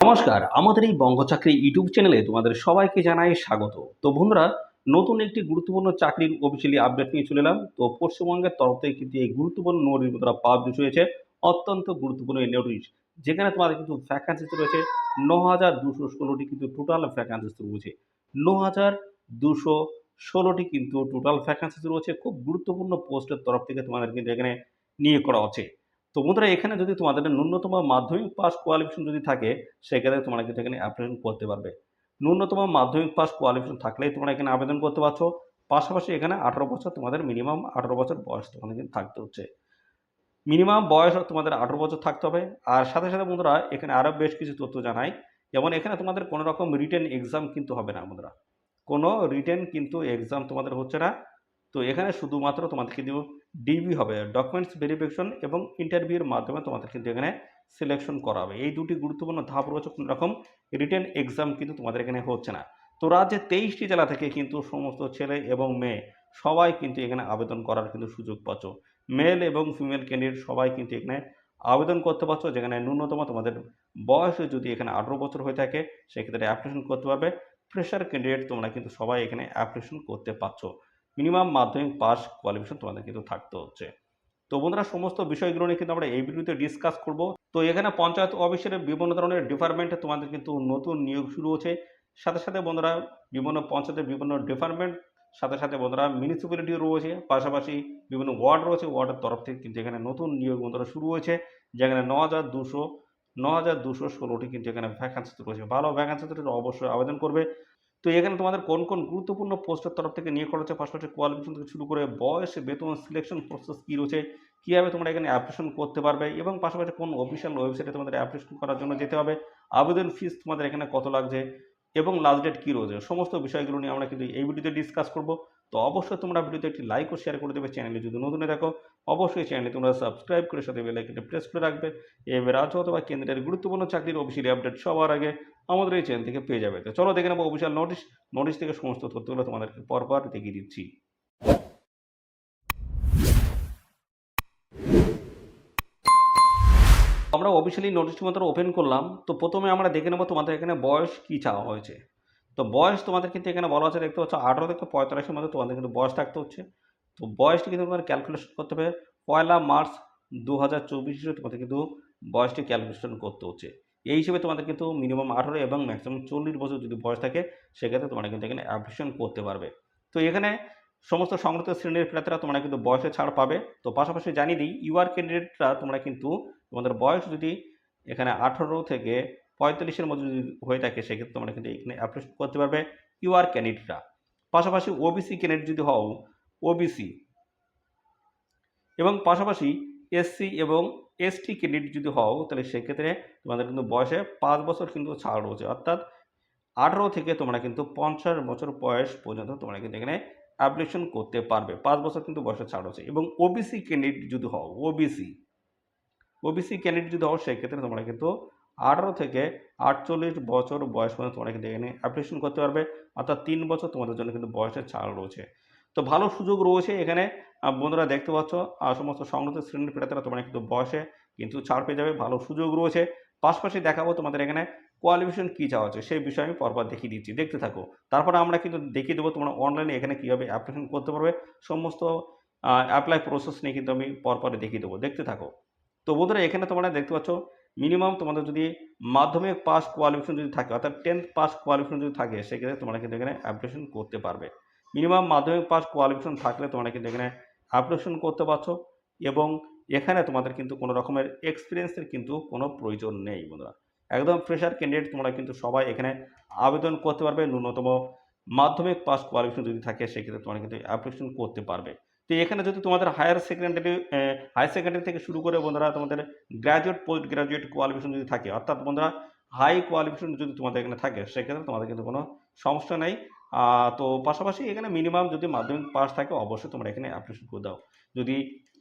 নমস্কার, আমাদের এই বঙ্গচাকরি ইউটিউব চ্যানেলে তোমাদের সবাইকে জানাই স্বাগত। তো বন্ধুরা, নতুন একটি গুরুত্বপূর্ণ চাকরির অফিসিয়ালি আপডেট নিয়ে চলে এলাম। তো পশ্চিমবঙ্গের তরফ থেকে কিন্তু এই গুরুত্বপূর্ণ নোটিশ বন্ধুরা পাবলিশ হয়েছে। অত্যন্ত গুরুত্বপূর্ণ এই নোটিশ। যেখানে তোমাদের কিন্তু ভ্যাকান্সি রয়েছে ৯,২১৬টি কিন্তু টোটাল ভ্যাকান্সি রয়েছে। ৯,২১৬টি কিন্তু টোটাল ভ্যাকান্সি রয়েছে। খুব গুরুত্বপূর্ণ পোস্টের তরফ থেকে তোমাদের কিন্তু এখানে নিয়োগ করা হচ্ছে। তো বন্ধুরা, এখানে যদি তোমাদের ন্যূনতম মাধ্যমিক পাস কোয়ালিফিকেশন যদি থাকে, সেক্ষেত্রে তোমরা কিন্তু এখানে অ্যাপ্লিকেশন করতে পারবে। ন্যূনতম মাধ্যমিক পাস কোয়ালিফিকেশন থাকলেই তোমরা এখানে আবেদন করতে পারছো। পাশাপাশি এখানে 18 বছর তোমাদের মিনিমাম 18 বছর বয়স তোমাদের কিন্তু থাকতে হচ্ছে। মিনিমাম বয়স তোমাদের 18 বছর থাকতে হবে। আর সাথে, সাথে বন্ধুরা এখানে আরো বেশ কিছু তথ্য জানাই। যেমন এখানে তোমাদের কোনো রকম রিটেন এক্সাম কিন্তু হবে না বন্ধুরা। কোনো রিটেন কিন্তু এক্সাম তোমাদের হচ্ছে না। তো এখানে শুধুমাত্র তোমাদের কিন্তু ডিবি হবে, ডকুমেন্টস ভেরিফিকেশন, এবং ইন্টারভিউর মাধ্যমে তোমাদের কিন্তু এখানে সিলেকশন করা হবে। এই দুটি গুরুত্বপূর্ণ ধাপ রয়েছে। কোনো রকম রিটেন এক্সাম কিন্তু তোমাদের এখানে হচ্ছে না। তো রাজ্যে 23টি জেলা থেকে কিন্তু সমস্ত ছেলে এবং মেয়ে সবাই কিন্তু এখানে আবেদন করার কিন্তু সুযোগ পাচ্ছ। মেল এবং ফিমেল ক্যান্ডিডেট সবাই কিন্তু এখানে আবেদন করতে পারছো। যেখানে ন্যূনতম তোমাদের বয়স যদি এখানে 18 বছর হয়ে থাকে, সেক্ষেত্রে অ্যাপ্লিকেশন করতে পারবে। ফ্রেশার ক্যান্ডিডেট তোমরা কিন্তু সবাই এখানে অ্যাপ্লিকেশন করতে পারছো। মিনিমাম মাধ্যমিক পাস কোয়ালিফিকেশন তোমাদের কিন্তু থাকতে হচ্ছে। তো বন্ধুরা, সমস্ত বিষয়গুলো নিয়ে কিন্তু আমরা এই ভিডিওতে ডিসকাস করব। তো এখানে পঞ্চায়েত অফিসের বিভিন্ন ধরনের ডিপার্টমেন্টে তোমাদের কিন্তু নতুন নিয়োগ শুরু হচ্ছে। সাথে সাথে বন্ধুরা বিভিন্ন পঞ্চায়েতের বিভিন্ন ডিপার্টমেন্ট, সাথে সাথে বন্ধুরা মিউনিসিপ্যালিটিও রয়েছে, পাশাপাশি বিভিন্ন ওয়ার্ড রয়েছে। ওয়ার্ডের তরফ থেকে কিন্তু এখানে নতুন নিয়োগ বন্ধুরা শুরু হয়েছে। যেখানে ৯,২১৬টি কিন্তু এখানে ভ্যাকান্সি রয়েছে। ভালো ভ্যাকান্সি অবশ্যই আবেদন করবে। তো এখানে তোমাদের কোন কোন গুরুত্বপূর্ণ পোস্টের তরফ থেকে নিয়োগ করা হচ্ছে, পাশাপাশি কোয়ালিফিকেশন থেকে শুরু করে বয়স, বেতন, সিলেকশন প্রসেস কী রয়েছে, কীভাবে তোমরা এখানে অ্যাপ্লিকেশন করতে পারবে, এবং পাশাপাশি কোন অফিসিয়াল ওয়েবসাইটে তোমাদের অ্যাপ্লিকেশন করার জন্য যেতে হবে, আবেদন ফিস তোমাদের এখানে কত লাগছে, এবং লাস্ট ডেট কী রয়েছে, সমস্ত বিষয়গুলো নিয়ে আমরা কিন্তু এই ভিডিওতে ডিসকাস করব। তো অবশ্যই তোমরা ভিডিওতে একটি লাইক ও শেয়ার করে দেবে। চ্যানেলে যদি নতুন দেখো, অবশ্যই চ্যানেলে তোমরা সাবস্ক্রাইব করে সাথে বেল আইকনটি প্রেস করে রাখবে। এবার রাজ্য অথবা কেন্দ্রের গুরুত্বপূর্ণ চাকরির অফিসিয়ালি আপডেট সবার আগে আমাদের এই চ্যানেল থেকে পেয়ে যাবে। তো চলো দেখে নেবো অফিসিয়াল নোটিশ। নোটিশ থেকে সমস্ত তথ্যগুলো তোমাদেরকে পরপর দেখিয়ে দিচ্ছি। আমরা অফিসিয়ালি নোটিশটি মাত্র ওপেন করলাম। তো প্রথমে আমরা দেখে নেবো তোমাদের এখানে বয়স কী চাওয়া হয়েছে। তো বয়স তোমাদের কিন্তু এখানে বলা আছে, দেখতে পাচ্ছ 18 থেকে 45-এর মধ্যে তোমাদের কিন্তু বয়স থাকতে হচ্ছে। তো বয়সটি কিন্তু তোমাদের ক্যালকুলেশন করতে হবে। 1 মার্চ 2024 হিসেবে তোমাদের কিন্তু বয়সটি ক্যালকুলেশন করতে হচ্ছে। এই হিসেবে তোমাদের কিন্তু মিনিমাম 18 এবং ম্যাক্সিমাম 40 বছর যদি বয়স থাকে, সেক্ষেত্রে তোমরা কিন্তু এখানে অ্যাপ্লিকেশন করতে পারবে। তো এখানে সমস্ত সংরক্ষিত শ্রেণীর প্রার্থীরা তোমরা কিন্তু বয়সে ছাড় পাবে। তো পাশাপাশি জানিয়ে দিই, ইউআর ক্যান্ডিডেটরা তোমরা কিন্তু তোমাদের বয়স যদি এখানে 18 থেকে 45-এর মধ্যে যদি হয়ে থাকে, সেক্ষেত্রে তোমরা কিন্তু এখানে অ্যাপ্লিকেশন করতে পারবে ইউআর ক্যান্ডিডেটরা। পাশাপাশি ওবিসি ক্যান্ডিডেট যদি হও, ওবিসি, এবং পাশাপাশি এসসি এবং এসটি ক্যান্ডিডেট যদি হও, তাহলে সেক্ষেত্রে তোমাদের কিন্তু বয়সে 5 বছর কিন্তু ছাড় রয়েছে। অর্থাৎ 18 থেকে তোমরা কিন্তু 50 বছর বয়স পর্যন্ত তোমরা কিন্তু এখানে অ্যাপ্লিকেশন করতে পারবে। 5 বছর কিন্তু বয়সে ছাড় রয়েছে। এবং ওবিসি ক্যান্ডিডেট যদি হও, ওবিসি ক্যান্ডিডেট যদি হও, সেক্ষেত্রে তোমরা কিন্তু 18 থেকে 48 বছর বয়স পর্যন্ত তোমরা কিন্তু এখানে অ্যাপ্লিকেশন করতে পারবে। অর্থাৎ 3 বছর তোমাদের জন্য কিন্তু বয়সের ছাড় রয়েছে। তো ভালো সুযোগ রয়েছে এখানে। বন্ধুরা দেখতে পাচ্ছ, সমস্ত সংরক্ষিত শ্রেণীর প্রার্থীরা তোমরা কিন্তু বয়সে কিন্তু ছাড় পেয়ে যাবে। ভালো সুযোগ রয়েছে। পাশাপাশি দেখাবো তোমাদের এখানে কোয়ালিফিকেশন কী চাওয়া হচ্ছে, সেই বিষয়ে আমি পরপর দেখিয়ে দিচ্ছি। দেখতে থাকো। তারপরে আমরা কিন্তু দেখিয়ে দেবো তোমরা অনলাইনে এখানে কীভাবে অ্যাপ্লিকেশন করতে পারবে। সমস্ত অ্যাপ্লাই প্রসেস নিয়ে কিন্তু আমি পরপরে দেখিয়ে দেবো। দেখতে থাকো। তো বন্ধুরা, এখানে তোমরা দেখতে পাচ্ছ, মিনিমাম তোমাদের যদি মাধ্যমিক পাস কোয়ালিফিকেশন যদি থাকে, অর্থাৎ 10th পাস কোয়ালিফিকেশন যদি থাকে, সেক্ষেত্রে তোমরা কিন্তু এখানে অ্যাপ্লিকেশন করতে পারবে। মিনিমাম মাধ্যমিক পাস কোয়ালিফিকেশন থাকলে তোমরা কিন্তু এখানে অ্যাপ্লিকেশন করতে পারছো। এবং এখানে তোমাদের কিন্তু কোনো রকমের এক্সপিরিয়েন্সের কিন্তু কোনো প্রয়োজন নেই বন্ধুরা। একদম ফ্রেশার ক্যান্ডিডেট তোমরা কিন্তু সবাই এখানে আবেদন করতে পারবে। ন্যূনতম মাধ্যমিক পাস কোয়ালিফিকেশন যদি থাকে, সেক্ষেত্রে তোমরা কিন্তু অ্যাপ্লিকেশন করতে পারবে। তো এখানে যদি তোমাদের হায়ার সেকেন্ডারি থেকে শুরু করে বন্ধুরা তোমাদের গ্র্যাজুয়েট, পোস্ট গ্র্যাজুয়েট কোয়ালিফিকেশন যদি থাকে, অর্থাৎ বন্ধুরা হাই কোয়ালিফিকেশন যদি তোমাদের এখানে থাকে, সেক্ষেত্রে তোমাদের কিন্তু কোনো সমস্যা নেই। তো পাশাপাশি এখানে মিনিমাম যদি মাধ্যমিক পাস থাকে, অবশ্যই তোমরা এখানে অ্যাপ্লিকেশন করে দাও। যদি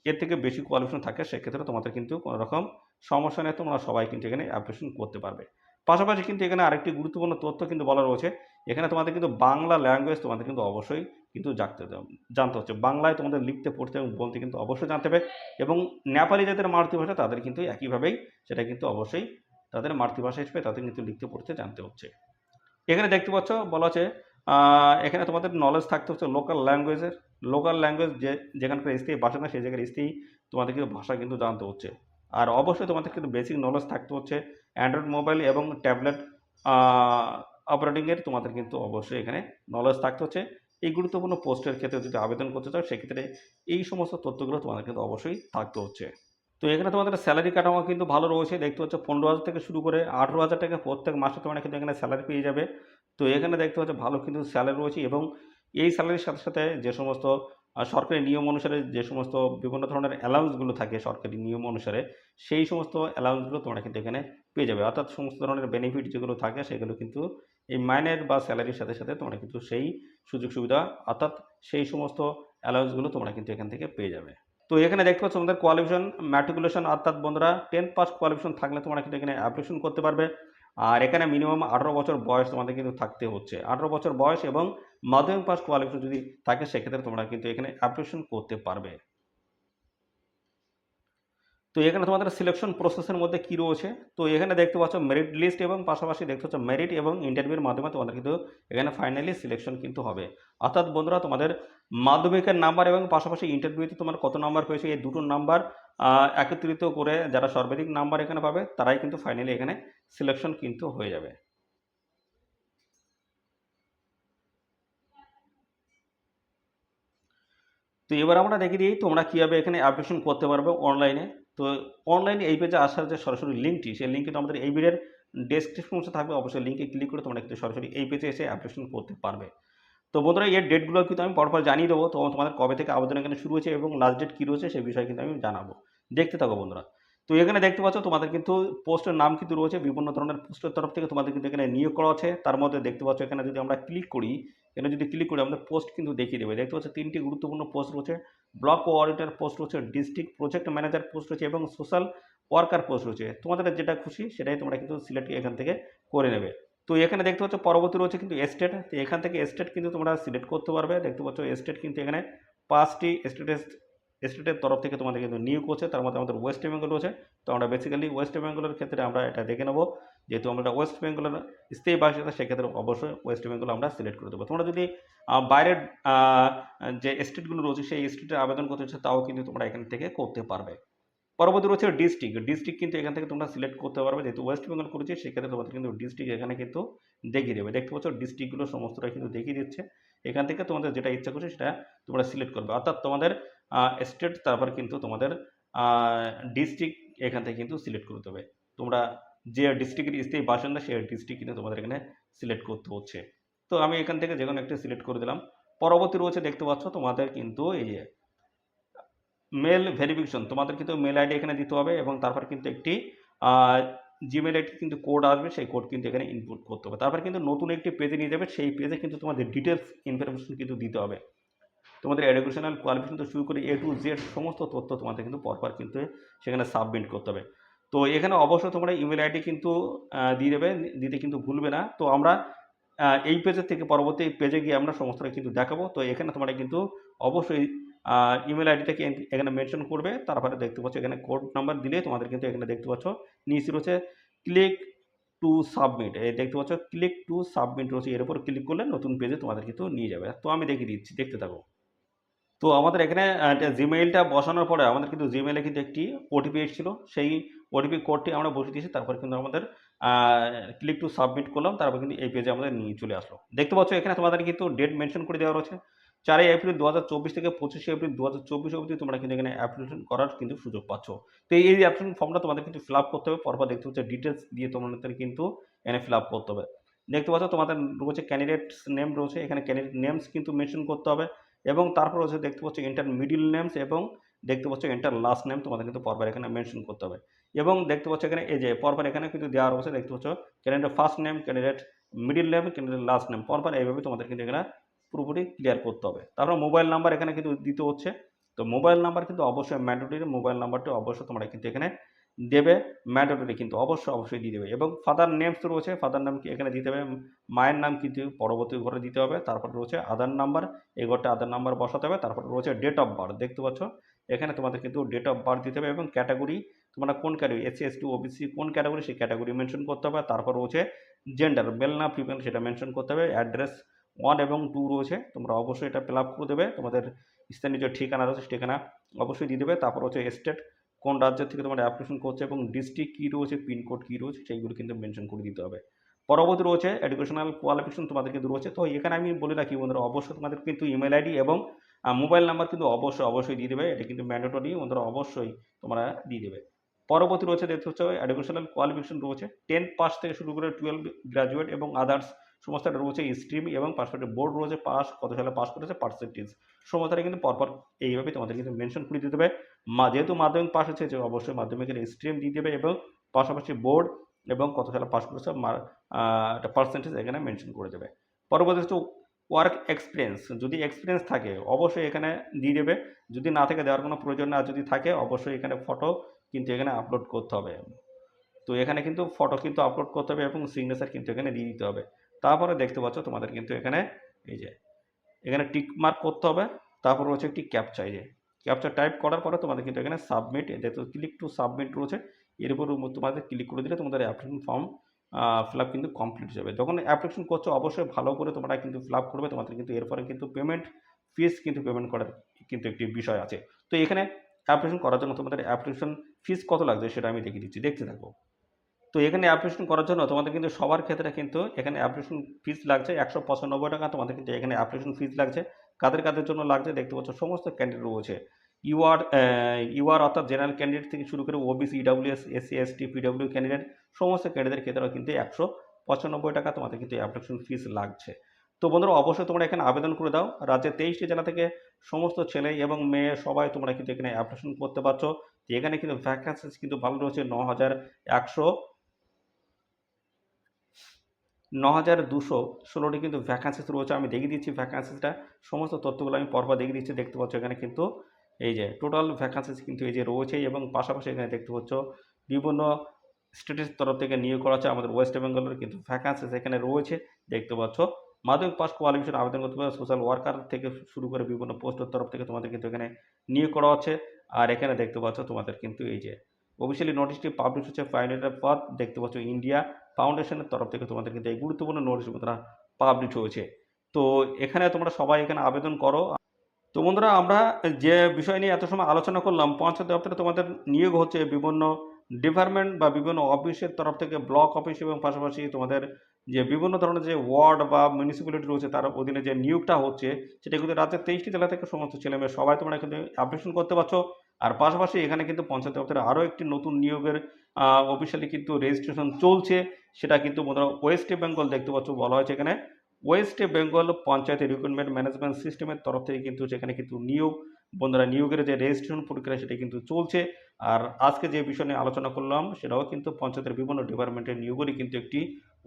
এর থেকে বেশি কোয়ালিফিকেশন থাকে, সেক্ষেত্রে তোমাদের কিন্তু কোনো রকম সমস্যা নেই। তোমরা সবাই কিন্তু এখানে অ্যাপ্লিকেশন করতে পারবে। পাশাপাশি কিন্তু এখানে আরেকটি গুরুত্বপূর্ণ তথ্য কিন্তু বলা রয়েছে। এখানে তোমাদের কিন্তু বাংলা ল্যাঙ্গুয়েজ তোমাদের কিন্তু অবশ্যই কিন্তু জানতে হচ্ছে। বাংলায় তোমাদের লিখতে, পড়তে এবং বলতে কিন্তু অবশ্যই জানতে হবে। এবং নেপালি যাদের মাতৃভাষা, তাদের কিন্তু একইভাবেই সেটা কিন্তু অবশ্যই তাদের মাতৃভাষা হিসেবে তাদের কিন্তু লিখতে পড়তে জানতে হচ্ছে। এখানে দেখতে পাচ্ছ বলা আছে এখানে তোমাদের নলেজ থাকতে হচ্ছে লোকাল ল্যাঙ্গুয়েজ যেখানকার স্থায়ী বাসিন্দা সেই জায়গার স্থায়ী তোমাদের কিন্তু ভাষা কিন্তু জানতে হচ্ছে। আর অবশ্যই তোমাদের কিন্তু বেসিক নলেজ থাকতে হচ্ছে অ্যান্ড্রয়েড মোবাইল এবং ট্যাবলেট অপারেটিংয়ের তোমাদের কিন্তু অবশ্যই এখানে নলেজ থাকতে হচ্ছে। এই গুরুত্বপূর্ণ পোস্টের ক্ষেত্রে যদি আবেদন করতে চাও সেক্ষেত্রে এই সমস্ত তথ্যগুলো তোমাদের কিন্তু অবশ্যই থাকতে হচ্ছে। তো এখানে তোমাদের স্যালারি কাঠামো কিন্তু ভালো রয়েছে, দেখতে পাচ্ছ 15,000 থেকে শুরু করে 18,000 টাকা প্রত্যেক মাসে তোমরা কিন্তু এখানে স্যালারি পেয়ে যাবে। তো এখানে দেখতে পাচ্ছ ভালো কিন্তু স্যালারি রয়েছে এবং এই স্যালারির সাথে সাথে যে সমস্ত সরকারি নিয়ম অনুসারে যে সমস্ত বিভিন্ন ধরনের অ্যালাউন্সগুলো থাকে সরকারি নিয়ম অনুসারে, সেই সমস্ত অ্যালাউন্সগুলো তোমরা কিন্তু এখানে পেয়ে যাবে। অর্থাৎ সমস্ত ধরনের বেনিফিট যেগুলো থাকে সেগুলো কিন্তু এই মাইনের বা স্যালারির সাথে সাথে তোমরা কিন্তু সেই সুযোগ সুবিধা অর্থাৎ সেই সমস্ত অ্যালাউন্সগুলো তোমরা কিন্তু এখান থেকে পেয়ে যাবে। তো এখানে দেখতে পাচ্ছ আমাদের কোয়ালিফিকেশন ম্যাট্রিকুলেশন অর্থাৎ বন্ধুরা 10th পাস কোয়ালিফিকেশন থাকলে তোমরা কিন্তু এখানে অ্যাপ্লিকেশন করতে পারবে। আর এখানে মিনিমাম 18 বছর বয়স তোমাদের কিন্তু থাকতে হচ্ছে। 18 বছর বয়স এবং মাধ্যমিক পাস কোয়ালিফিকেশন যদি থাকে সেক্ষেত্রে তোমরা কিন্তু এখানে অ্যাপ্লিকেশন করতে পারবে। তো এখানে তোমাদের সিলেকশন প্রসেসের মধ্যে কি রয়েছে, তো এখানে দেখতে পাচ্ছ মেরিট লিস্ট এবং পাশাপাশি দেখতে পাচ্ছ মেরিট এবং ইন্টারভিউর মাধ্যমে তোমাদের কিন্তু এখানে ফাইনালি সিলেকশন কিন্তু হবে। অর্থাৎ বন্ধুরা তোমাদের মাধ্যমিকের নাম্বার এবং পাশাপাশি ইন্টারভিউতে তোমার কত নাম্বার পেয়েছে এই দুটো নাম্বার একত্রিত করে যারা সর্বাধিক নাম্বার এখানে পাবে তারাই কিন্তু ফাইনালি এখানে সিলেকশন কিন্তু হয়ে যাবে। তো এবার আমরা দেখে দিই তোমরা কীভাবে এখানে অ্যাপ্লিকেশন করতে পারবে অনলাইনে। তো অনলাইনে এই পেজে আসার যে সরাসরি লিঙ্কটি সেই লিঙ্ক কিন্তু আমাদের এই ভিডিওর ডেসক্রিপশন বক্সে থাকবে, অবশ্যই লিঙ্কে ক্লিক করে তোমরা কিন্তু সরাসরি এই পেজে এসে অ্যাপ্লিকেশন করতে পারবে। তো বন্ধুরা এর ডেটগুলো কিন্তু আমি পরপর জানিয়ে দেবো, তো তোমাদের কবে থেকে আবেদন এখানে শুরু হয়েছে এবং লাস্ট ডেট কী রয়েছে সেই বিষয়ে কিন্তু আমি জানাবো। দেখতে থাকো বন্ধুরা। তো এখানে দেখতে পাচ্ছ তোমাদের কিন্তু পোস্টের নাম কিন্তু রয়েছে, বিভিন্ন ধরনের পোস্টের তরফ থেকে তোমাদের কিন্তু এখানে নিয়োগ করা আছে। তার মধ্যে দেখতে পাচ্ছ এখানে যদি আমরা ক্লিক করি, এখানে যদি ক্লিক করি আমাদের পোস্ট কিন্তু দেখিয়ে দেবে। দেখতে পাচ্ছ 3টি গুরুত্বপূর্ণ পোস্ট রয়েছে, ব্লক কোঅর্ডিনেটর পোস্ট রয়েছে, ডিস্ট্রিক্ট প্রজেক্ট ম্যানেজার পোস্ট রয়েছে এবং সোশ্যাল ওয়ার্কার পোস্ট রয়েছে। তোমাদের যেটা খুশি সেটাই তোমরা কিন্তু সিলেক্ট এখান থেকে করে নেবে। তো এখানে দেখতে পাচ্ছ পরবর্তী রয়েছে কিন্তু স্টেট, তো এখান থেকে স্টেট কিন্তু তোমরা সিলেক্ট করতে পারবে। দেখতে পাচ্ছ স্টেট কিন্তু এখানে 5টি স্টেটের তরফ থেকে তোমাদের কিন্তু নিয়োগ করছে, তার মধ্যে আমাদের ওয়েস্ট বেঙ্গল রয়েছে। তো আমরা বেসিক্যালি ওয়েস্ট বেঙ্গলের ক্ষেত্রে আমরা এটা দেখে নেবো, যেহেতু আমরা ওয়েস্ট বেঙ্গলের স্থায়ী বাসিন্দা সেক্ষেত্রে অবশ্যই ওয়েস্ট বেঙ্গল আমরা সিলেক্ট করে দেবো। তোমরা যদি বাইরের যে স্টেটগুলো রয়েছে সেই স্টেটে আবেদন করতে চাও তাও কিন্তু তোমরা এখান থেকে করতে পারবে। পরবর্তী রয়েছে ডিস্ট্রিক্ট কিন্তু এখান থেকে তোমরা সিলেক্ট করতে পারবে, যেহেতু ওয়েস্ট বেঙ্গল করেছি সেক্ষেত্রে তোমাদের কিন্তু ডিস্ট্রিক্ট এখানে কিন্তু দেখিয়ে দেবে। দেখতে পাচ্ছ ডিস্ট্রিক্টগুলো সমস্তটা কিন্তু দেখিয়ে দিচ্ছে, এখান থেকে তোমাদের যেটা ইচ্ছা করছে সেটা তোমরা সিলেক্ট করবে। অর্থাৎ তোমাদের স্টেট তারপর কিন্তু তোমাদের ডিস্ট্রিক্ট এখান থেকে কিন্তু সিলেক্ট করতে হবে। তোমরা যে ডিস্ট্রিক্টের স্থায়ী বাসিন্দা সেই ডিস্ট্রিক্ট কিন্তু তোমাদের এখানে সিলেক্ট করতে হচ্ছে। তো আমি এখান থেকে যে কোনো একটা সিলেক্ট করে দিলাম। পরবর্তী রয়েছে দেখতে পাচ্ছ তোমাদের কিন্তু এই যে মেল ভেরিফিকেশন, তোমাদের কিন্তু মেল আইডি এখানে দিতে হবে এবং তারপর কিন্তু একটি জিমেল আইডি কিন্তু কোড আসবে, সেই কোড কিন্তু এখানে ইনপুট করতে হবে। তারপর কিন্তু নতুন একটি পেজে নিয়ে যাবে, সেই পেজে কিন্তু তোমাদের ডিটেলস ইনফরমেশন কিন্তু দিতে হবে। তোমাদের এডুকেশনাল কোয়ালিফিকেশন থেকে শুরু করে A to Z সমস্ত তথ্য তোমাদের কিন্তু পরপর কিন্তু সেখানে সাবমিট করতে হবে। তো এখানে অবশ্যই তোমরা ইমেল আইডি কিন্তু দিয়ে দেবে, দিতে কিন্তু ভুলবে না। তো আমরা এই পেজের থেকে পরবর্তী পেজে গিয়ে আমরা সমস্তটা কিন্তু দেখাবো। তো এখানে তোমরা কিন্তু অবশ্যই ইমেল আইডিটাকে এখানে মেনশন করবে। তারপরে দেখতে পাচ্ছ এখানে কোড নাম্বার দিলে তোমাদের কিন্তু এখানে দেখতে পাচ্ছ নিচে রয়েছে ক্লিক টু সাবমিট, এই দেখতে পাচ্ছ ক্লিক টু সাবমিট রয়েছে, এর উপর ক্লিক করলে নতুন পেজে তোমাদের কিন্তু নিয়ে যাবে। তো আমি দেখিয়ে দিচ্ছি, দেখতে থাকো। তো আমাদের এখানে জিমেইলটা বসানোর পরে আমাদের কিন্তু জিমেইলে কিন্তু একটি ওটিপি এসেছিল, সেই ওটিপি কোডটি আমরা বসিয়ে দিয়েছি। তারপর কিন্তু আমাদের ক্লিক টু সাবমিট করলাম, তারপর কিন্তু এই পেজে আমাদের নিয়ে চলে আসলো। দেখতে পাচ্ছ এখানে তোমাদের কিন্তু ডেট মেনশন করে দেওয়া রয়েছে 4 এপ্রিল 2024 থেকে 25 এপ্রিল 2024 অবধি তোমরা কিন্তু এখানে অ্যাপ্লিকেশন করার কিন্তু সুযোগ পাচ্ছ। তো এই অ্যাপ্লিকেশন ফর্মটা তোমাদের কিন্তু ফিল আপ করতে হবে, পরপর দেখতে পাচ্ছ ডিটেলস দিয়ে তোমাদের কিন্তু এখানে ফিল আপ করতে হবে। দেখতে পাচ্ছ তোমাদের রয়েছে ক্যান্ডিডেটস নেম রয়েছে, এখানে ক্যান্ডিডেট নেমস কিন্তু মেনশন করতে হবে এবং তারপর হচ্ছে দেখতে পাচ্ছ এন্টার মিডল নেমস এবং দেখতে পাচ্ছ এন্টার লাস্ট নেম তোমাদের কিন্তু পরপর এখানে মেনশন করতে হবে। এবং দেখতে পাচ্ছ এখানে এই যে পরপর এখানে কিন্তু দেওয়া রয়েছে, দেখতে পাচ্ছ candidate first name, candidate middle name, candidate last name, পরপর এইভাবে তোমাদের কিন্তু এখানে পুরোপুরি ক্লিয়ার করতে হবে। তারপর মোবাইল নাম্বার এখানে কিন্তু দিতে হচ্ছে। তো মোবাইল নাম্বার কিন্তু অবশ্যই ম্যান্ডেটরি, মোবাইল নাম্বারটা অবশ্যই তোমরা কিন্তু এখানে দেবে, ম্যান্ডেটরি কিন্তু অবশ্যই দিয়ে দেবে। এবং ফাদার নেমস রয়েছে, ফাদার নাম কি এখানে দিতে হবে, মায়ের নাম কিন্তু পরবর্তী ঘরে দিতে হবে। তারপর রয়েছে আধার নাম্বার, এই ঘরটা আধার নাম্বার বসাতে হবে। তারপর রয়েছে ডেট অফ বার্থ, দেখতে পাচ্ছ এখানে তোমাদের কিন্তু ডেট অফ বার্থ দিতে হবে এবং ক্যাটাগরি তোমরা কোন ক্যাটাগরি এসসি এসটি ওবিসি কোন ক্যাটাগরি সেই ক্যাটাগরি মেনশন করতে হবে। তারপর রয়েছে জেন্ডার মেল না ফিমেল সেটা মেনশন করতে হবে। অ্যাড্রেস 1 এবং 2 রয়েছে, তোমরা অবশ্যই এটা ফিল আপ করে দেবে। তোমাদের স্থানীয় যে ঠিকানা রয়েছে ঠিকানা অবশ্যই দিয়ে দেবে। তারপর হচ্ছে স্টেট কোন রাজ্যের থেকে তোমরা অ্যাপ্লিকেশন করছে এবং ডিস্ট্রিক্ট কী রয়েছে পিনকোড কী রয়েছে সেইগুলো কিন্তু মেনশন করে দিতে হবে। পরবর্তী রয়েছে এডুকেশনাল কোয়ালিফিকেশন তোমাদের কিন্তু রয়েছে। তো এখানে আমি বলে রাখি বন্ধুরা, অবশ্যই তোমাদের কিন্তু ইমেল আইডি এবং মোবাইল নাম্বার কিন্তু অবশ্যই দিয়ে দেবে। এটা কিন্তু ম্যান্ডেটরি বন্ধুরা, অবশ্যই তোমরা দিয়ে দেবে। পরবর্তী রয়েছে দেখতে হচ্ছে এডুকেশনাল কোয়ালিফিকেশন রয়েছে 10 পাস থেকে শুরু করে 12 গ্রাজুয়েট এবং আদার্স সমস্ত রয়েছে। স্ট্রিম এবং পাসপোর্টের বোর্ড রয়েছে, পাস কত সালে পাস করেছে পার্সেন্টেজ সমস্তটা কিন্তু পরপর এইভাবে তোমাদের কিন্তু মেনশন করে দিতে হবে। যেহেতু মাধ্যমিক পাস হচ্ছে অবশ্যই মাধ্যমিকের স্ট্রিম দিয়ে দেবে এবং পাশাপাশি বোর্ড এবং কত সালে পাস করেছে একটা পার্সেন্টেজ এখানে মেনশন করে দেবে। পরবর্তী হচ্ছে ওয়ার্ক এক্সপিরিয়েন্স, যদি এক্সপিরিয়েন্স থাকে অবশ্যই এখানে দিয়ে দেবে। যদি না থাকে দেওয়ার কোনো প্রয়োজন না, যদি থাকে অবশ্যই এখানে ফটো কিন্তু এখানে আপলোড করতে হবে। তো এখানে কিন্তু ফটো কিন্তু আপলোড করতে হবে এবং সিগনেচার কিন্তু এখানে দিয়ে দিতে হবে। তারপরে দেখতে পাচ্ছ তোমাদের কিন্তু এখানে এই যে এখানে টিক মার্ক করতে হবে। তারপর রয়েছে একটি ক্যাপচা, এই যে ক্যাপচা টাইপ করার পরে তোমাদের কিন্তু এখানে সাবমিট, দেখো ক্লিক টু সাবমিট রয়েছে। এর উপর তোমাদের ক্লিক করে দিলে তোমাদের অ্যাপ্লিকেশন ফর্ম ফিল আপ কিন্তু কমপ্লিট যাবে। যখন অ্যাপ্লিকেশন করছো অবশ্যই ভালো করে তোমরা কিন্তু ফিল আপ করবে। তোমাদের কিন্তু এরপরে কিন্তু পেমেন্ট ফিস কিন্তু পেমেন্ট করার কিন্তু একটি বিষয় আছে। তো এখানে অ্যাপ্লিকেশন করার জন্য তোমাদের অ্যাপ্লিকেশন ফিস কত লাগছে সেটা আমি দেখিয়ে দিচ্ছি, দেখতে থাকো। তো এখানে অ্যাপ্লিকেশন করার জন্য তোমাদের কিন্তু সবার ক্ষেত্রে কিন্তু এখানে অ্যাপ্লিকেশন ফিস লাগছে 195 টাকা। তোমাদের কিন্তু এখানে অ্যাপ্লিকেশন ফিস লাগছে। কাদের কাদের জন্য লাগছে দেখতে পাচ্ছ, সমস্ত ক্যান্ডিডেট রয়েছে। ইউআর অর্থাৎ জেনারেল ক্যান্ডিডেট থেকে শুরু করে OBC EWS SC ST PW candidate সমস্ত ক্যান্ডিডেটের ক্ষেত্রে কিন্তু 195 টাকা তোমাদের কিন্তু অ্যাপ্লিকেশন ফিস লাগছে। তো বন্ধুরা অবশ্যই তোমরা এখানে আবেদন করে দাও। রাজ্যের 23টি জেলা থেকে সমস্ত ছেলে এবং মেয়ে সবাই তোমরা কিন্তু এখানে অ্যাপ্লিকেশন করতে পারছো। তো এখানে কিন্তু ভ্যাকান্সিস কিন্তু ভালো রয়েছে, 9,216টি কিন্তু ভ্যাকান্সিস রয়েছে। আমি দেখিয়ে দিচ্ছি ভ্যাকান্সিসটা, সমস্ত তথ্যগুলো আমি পরপর দেখিয়ে দিচ্ছি। দেখতে পাচ্ছ এখানে কিন্তু এই যে টোটাল ভ্যাকান্সিস কিন্তু এই যে রয়েছে এবং পাশাপাশি এখানে দেখতে পাচ্ছ বিভিন্ন স্টেটের তরফ থেকে নিয়োগ করা হচ্ছে। আমাদের ওয়েস্ট বেঙ্গলের কিন্তু ভ্যাকান্সিস এখানে রয়েছে দেখতে পাচ্ছ। মাধ্যমিক পাস কোয়ালিফিকেশন আবেদন করতে পারে। সোশ্যাল ওয়ার্কার থেকে শুরু করে বিভিন্ন পোস্টের তরফ থেকে তোমাদের কিন্তু এখানে নিয়োগ করা হচ্ছে। আর এখানে দেখতে পাচ্ছ তোমাদের কিন্তু এই যে অফিসিয়ালি নোটিশটি পাবলিশ হচ্ছে ফাইনালের পর দেখতে পাচ্ছ ইন্ডিয়া ফাউন্ডেশনের তরফ থেকে তোমাদের কিন্তু এই গুরুত্বপূর্ণ নোটিশ বন্ধুরা পাবলিশ হয়েছে। তো এখানে তোমরা সবাই এখানে আবেদন করো। তো বন্ধুরা আমরা যে বিষয় নিয়ে এত সময় আলোচনা করলাম, পঞ্চায়েত দপ্তরে তোমাদের নিয়োগ হচ্ছে বিভিন্ন ডিপার্টমেন্ট বা বিভিন্ন অফিসের তরফ থেকে, ব্লক অফিস এবং পাশাপাশি তোমাদের যে বিভিন্ন ধরনের যে ওয়ার্ড বা মিউনিসিপ্যালিটি রয়েছে তার অধীনে যে নিয়োগটা হচ্ছে সেটা কিন্তু রাজ্যের 23টি জেলা থেকে সমস্ত ছেলেমেয়ে সবাই তোমরা কিন্তু অ্যাপ্লিকেশন করতে পারছো। আর পাশাপাশি এখানে কিন্তু পঞ্চায়েত দপ্তরে আরও একটি নতুন নিয়োগের অফিসিয়ালি কিন্তু রেজিস্ট্রেশন চলছে। সেটা কিন্তু বন্ধুরা ওয়েস্ট বেঙ্গল দেখতে পাচ্ছ বলা হয়েছে এখানে West Bengal panchayat recruitment management সিস্টেমের তরফ থেকে কিন্তু সেখানে কিন্তু নিয়োগ বন্ধুরা নিয়োগের যে রেজিস্ট্রেশন প্রক্রিয়া সেটা কিন্তু চলছে। আর আজকে যে বিষয় নিয়ে আলোচনা করলাম সেটাও কিন্তু পঞ্চায়েতের বিভিন্ন ডিপার্টমেন্টের নিয়োগেরই কিন্তু একটি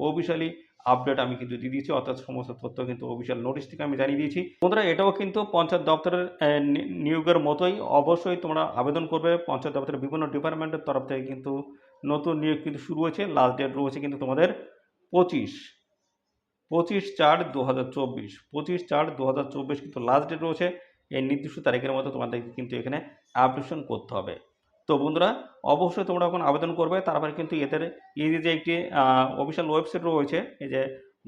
অফিসিয়ালি আপডেট আমি কিন্তু দিয়ে দিয়েছি, অর্থাৎ সমস্ত তথ্য কিন্তু অফিসিয়াল নোটিশ থেকে আমি জানিয়ে দিয়েছি। বন্ধুরা এটাও কিন্তু পঞ্চায়েত দপ্তরের নিয়োগের মতোই, অবশ্যই তোমরা আবেদন করবে। পঞ্চায়েত দপ্তরের বিভিন্ন ডিপার্টমেন্টের তরফ থেকে কিন্তু নতুন নিয়োগ কিন্তু শুরু হয়েছে। লাস্ট ডেট রয়েছে কিন্তু তোমাদের 25/4/2024, 25/4/2024 কিন্তু লাস্ট ডেট রয়েছে। এই নির্দিষ্ট তারিখের মধ্যে তোমাদের কিন্তু এখানে অ্যাপ্লিকেশন করতে হবে। তো বন্ধুরা অবশ্যই তোমরা এখন আবেদন করবে। তারপরে কিন্তু এদের এই যে একটি অফিসিয়াল ওয়েবসাইট রয়েছে এই যে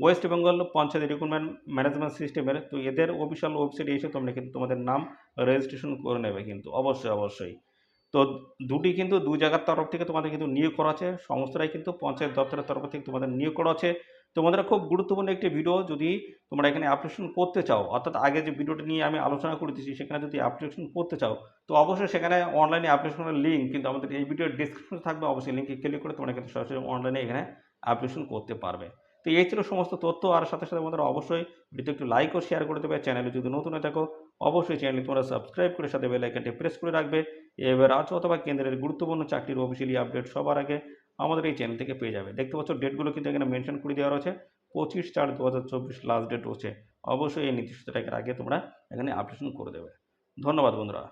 West Bengal panchayat recruitment management সিস্টেমের, তো এদের অফিসিয়াল ওয়েবসাইটে এসে তোমরা কিন্তু তোমাদের নাম রেজিস্ট্রেশন করে নেবে কিন্তু অবশ্যই। তো দুটি কিন্তু দু জায়গার তরফ থেকে তোমাদের কিন্তু নিয়োগ করা আছে, সমস্তটাই কিন্তু পঞ্চায়েত দপ্তরের তরফ থেকে তোমাদের নিয়োগ করা আছে। তোমাদের খুব গুরুত্বপূর্ণ একটি ভিডিও, যদি তোমরা এখানে অ্যাপ্লিকেশন করতে চাও, অর্থাৎ আগে যে ভিডিওটা নিয়ে আমি আলোচনা করে দিচ্ছি সেখানে যদি অ্যাপ্লিকেশন করতে চাও তো অবশ্যই সেখানে অনলাইনে অ্যাপ্লিকেশনের লিঙ্ক কিন্তু আমাদের এই ভিডিওর ডিসক্রিপশনে থাকবে। অবশ্যই লিঙ্কে ক্লিক করে তোমরা কিন্তু সরাসরি অনলাইনে এখানে অ্যাপ্লিকেশন করতে পারবে। তো এই ছিল সমস্ত তথ্য। আর সাথে আমাদের অবশ্যই ভিডিও একটু লাইক ও শেয়ার করে দেবে। চ্যানেলে যদি নতুন হয়ে থাকো অবশ্যই চ্যানেলটি তোমরা সাবস্ক্রাইব করে সাথে বেল আইকনটি প্রেস করে রাখবে। এবার রাজ্য অথবা কেন্দ্রের গুরুত্বপূর্ণ চাকরির অফিসিয়ালি আপডেট সবার আগে আমাদের এই চ্যানেল থেকে পেয়ে যাবে। দেখতে পাচ্ছ ডেটগুলো কিন্তু এখানে মেনশন করে দেওয়া রয়েছে। 25/4/2024 লাস্ট ডেট রয়েছে। অবশ্যই এই নির্দিষ্ট তারিখের আগে তোমরা এখানে অ্যাপ্লিকেশন করে দেবে। ধন্যবাদ বন্ধুরা।